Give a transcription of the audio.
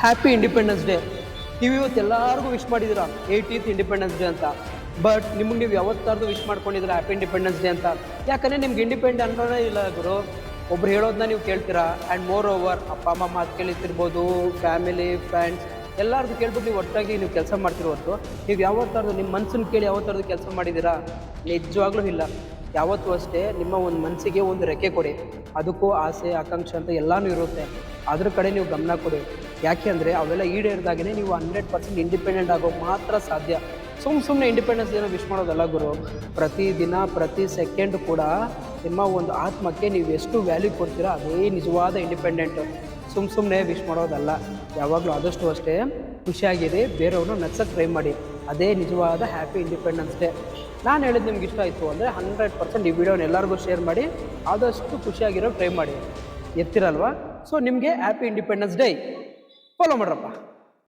Happy independence day. ನೀವು ಇವತ್ತು ಎಲ್ಲರಿಗೂ ವಿಶ್ ಮಾಡಿದ್ದೀರಾ 18th ಇಂಡಿಪೆಂಡೆನ್ಸ್ ಡೇ ಅಂತ. ಬಟ್ ನಿಮ್ಗೆ ನೀವು ಯಾವತ್ತಾರ್ದು ವಿಶ್ ಮಾಡ್ಕೊಂಡಿದ್ದೀರಾ ಹ್ಯಾಪಿ ಇಂಡಿಪೆಂಡೆನ್ಸ್ ಡೇ ಅಂತ? ಯಾಕಂದರೆ ನಿಮ್ಗೆ ಇಂಡಿಪೆಂಡೆಂಟ್ ಅನ್ನೋದೇ ಇಲ್ಲ ಗುರು. ಒಬ್ರು ಹೇಳೋದನ್ನ ನೀವು ಕೇಳ್ತೀರಾ. ಆ್ಯಂಡ್ ಮೋರ್ ಓವರ್ ಅಪ್ಪ ಅಮ್ಮ ಮಾತು ಕೇಳಿತಿರ್ಬೋದು, ಫ್ಯಾಮಿಲಿ ಫ್ರೆಂಡ್ಸ್ ಎಲ್ಲರದ್ದು ಕೇಳ್ಬಿಟ್ಟು ನೀವು ಒಟ್ಟಾಗಿ ನೀವು ಕೆಲಸ ಮಾಡ್ತಿರೋ ಹೊತ್ತು ನೀವು ಯಾವತ್ತಾರ್ದು ನಿಮ್ಮ ಮನ್ಸನ್ನು ಕೇಳಿ ಯಾವತ್ತಾರ್ದು ಕೆಲಸ ಮಾಡಿದ್ದೀರಾ? ನಿಜವಾಗ್ಲೂ ಇಲ್ಲ. ಯಾವತ್ತೂ ಅಷ್ಟೇ ನಿಮ್ಮ ಒಂದು ಮನಸ್ಸಿಗೆ ಒಂದು ರೆಕ್ಕೆ ಕೊಡಿ. ಅದಕ್ಕೂ ಆಸೆ ಆಕಾಂಕ್ಷೆ ಅಂತ ಎಲ್ಲನೂ ಇರುತ್ತೆ. ಅದ್ರ ಕಡೆ ನೀವು ಗಮನ ಕೊಡಿ. ಯಾಕೆ ಅಂದರೆ ಅವೆಲ್ಲ ಈಡೇರಿದಾಗೇ ನೀವು 100% ಇಂಡಿಪೆಂಡೆಂಟ್ ಆಗೋಕೆ ಮಾತ್ರ ಸಾಧ್ಯ. ಸುಮ್ಮನೆ ಇಂಡಿಪೆಂಡೆನ್ಸ್ ಏನೋ ವಿಶ್ ಮಾಡೋದಲ್ಲ ಗುರು. ಪ್ರತಿದಿನ ಪ್ರತಿ ಸೆಕೆಂಡ್ ಕೂಡ ನಿಮ್ಮ ಒಂದು ಆತ್ಮಕ್ಕೆ ನೀವು ಎಷ್ಟು ವ್ಯಾಲ್ಯೂ ಕೊಡ್ತೀರಾ ಅದೇ ನಿಜವಾದ ಇಂಡಿಪೆಂಡೆಂಟು. ಸುಮ್ಮನೆ ವಿಶ್ ಮಾಡೋದಲ್ಲ. ಯಾವಾಗಲೂ ಆದಷ್ಟು ಅಷ್ಟೇ ಖುಷಿಯಾಗಿರಿ, ಬೇರೆಯವ್ರನ್ನ ನಗ್ಸೋಕ್ಕೆ ಟ್ರೈ ಮಾಡಿ. ಅದೇ ನಿಜವಾದ ಹ್ಯಾಪಿ ಇಂಡಿಪೆಂಡೆನ್ಸ್ ಡೇ. ನಾನು ಹೇಳಿದ್ದು ನಿಮ್ಗೆ ಇಷ್ಟ ಆಯಿತು ಅಂದರೆ 100% ಈ ವಿಡಿಯೋನ ಎಲ್ಲರಿಗೂ ಶೇರ್ ಮಾಡಿ. ಆದಷ್ಟು ಖುಷಿಯಾಗಿರೋ ಟ್ರೈ ಮಾಡಿ. ಎತ್ತಿರಲ್ವಾ? ಸೊ ನಿಮಗೆ ಹ್ಯಾಪಿ ಇಂಡಿಪೆಂಡೆನ್ಸ್ ಡೇ. ಫಾಲೋ ಮಾಡ್ರಪ್ಪ.